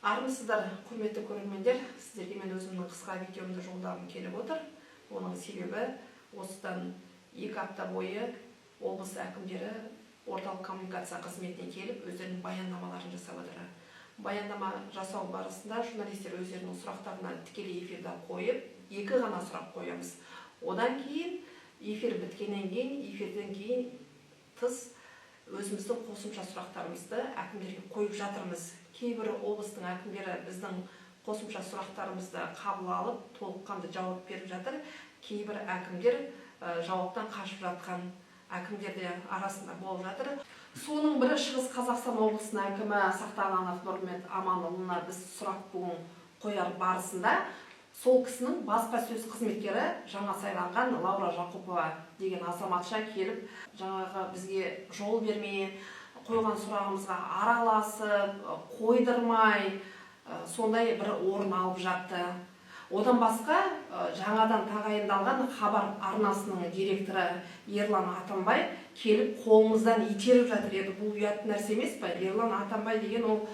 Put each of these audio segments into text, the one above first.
Армысыздар, құрметті көрермендер, сіздерге мен өзімнің қысқа видеомды жолдағым келіп отыр. Оның себебі осыдан 2 апта бойы облыс әкімдері орталық коммуникация қызметіне келіп, өздерінің баяндамаларын жасап отыр. Баяндама жасау барысында журналистер өздерінің сұрақтарына тікелей эфирде қойып, 2 ғана сұрақ қоямыз. Одан кейін эфир біткеннен кейін, эфирден кейін тыс өзіміздің қосымша сұрақтарымызды әкімдерге қойып жатырмыз. Кейбір облыстың әкімдері біздің қосымша сұрақтарымызды қабыл алып, толыққанды жауап беріп жатыр. Кейбір әкімдер жауаптан қашып жатқан әкімдер де арасында болып жатыр. Соның бірі Шығыс Қазақстан облысының әкімі Сақтағанов Нұрмет Аманұлына біз сұрақ бүгін қояр барысында сол кісінің баспасөз қызметкері жаңа сайланған Лаура Жақупова деген азаматша келіп, жаңағы бізге жол бермей, қойған сұрағымызға араласып, қойдырмай, сондай бір орын алып жатты. Одан басқа жаңадан тағайындалған хабар арнасының директоры Ерлан Атамбай келіп қолымыздан итеріп жатыр еді. Бұл ұят нәрсе емес пе? Ерлан Атамбай деген ол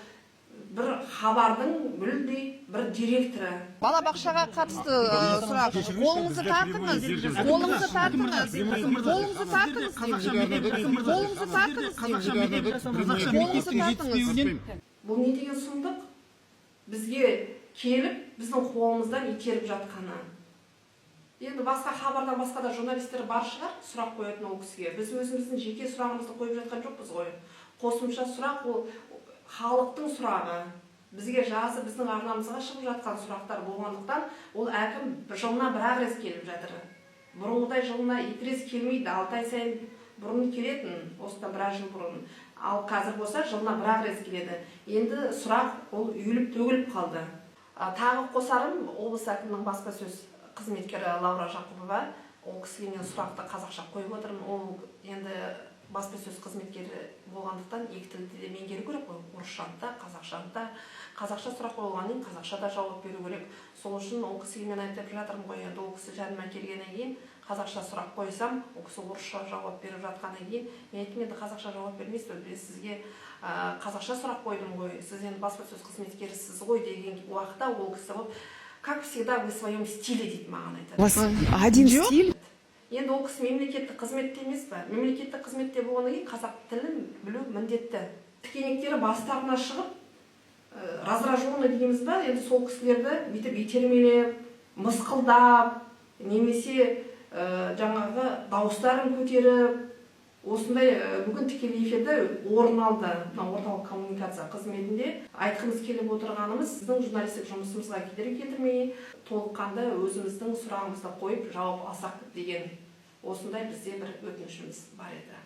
бір хабардың мүлдей бір директоры. Балабақшаға қатысты сұрақ. Қолыңызды тартыңыз. Қолыңызды тартыңыз. Қолыңызды тартыңыз. Қолыңызды тартыңыз. Қолыңызды тартыңыз. Бұл не деген сұмдық? Бізге келіп, біздің қолымыздан итеріп жатқаны. Енді басқа хабардан басқа да журналистер бар шығар, сұрақ қоятын ол кісіге. Біз өзіміздің жеке сұрағымызды қойып жатқан жоқпыз ғой. Қосымша сұрақ ол халықтың сұрағы. Бізге жазып, біздің арнамызға шығып жатқан сұрақтар болғандықтан, ол әкім жылына бір рет келіп жатыр. Бұрынғыдай жылына 2 рет келмейді, 6 ай сайын бұрын келетін, осыдан 1 жыл бұрын. Ал қазір болса жылына 1 рет келеді. Енді сұрақ ол үйіліп төгіліп қалды. Тағы қосарым, облыс әкімінің баспасөз қызметкері Лаура Жақупова, ол кісіге мен сұрақты қазақша қойып отырмын. Ол енді баспасөз қызметкері болғандықтан 2 тілді де меңгеру керек қой, орысшаны да, қазақшаны да. Қазақша сұрақ қойылғаннан кейін қазақша да жауап беру керек. Сол үшін ол кісіге мен айтып жатырмын ғой, енді ол кісі жаныма келгеннен кейін қазақша сұрақ қойсам, ол кісі орысша жауап беріп жатқаннан кейін, мен айттым, енді қазақша жауап бермейсіз, мен сізге қазақша сұрақ қойдым ғой, сіз енді баспасөз қызметкерісіз ғой деген уақытта ол кісі болып, как всегда вы в своем стиле дейді маған айтады. У вас один стиль? Енді ол кісі мемлекеттік қызметте емес пе? Мемлекеттік қызметте болғаннан кейін қазақ тілін білу міндетті. Тікенектері бастарына шығып, раздраженный дейміз ба, енді сол кісілерді бүйтіп итермелеп, мысқылдап, немесе жаңағы дауыстарын көтеріп, осындай бүгін тікелей эфирде орын алды орталық коммуникация қызметінде. Айтқымыз келіп отырғанымыз, сіздің журналистік жұмысымызға кедергі келтірмей, толыққанды өзіміздің сұрағымызды қойып жауап алсақ деген осындай бізде бір өтінішіміз бар еді.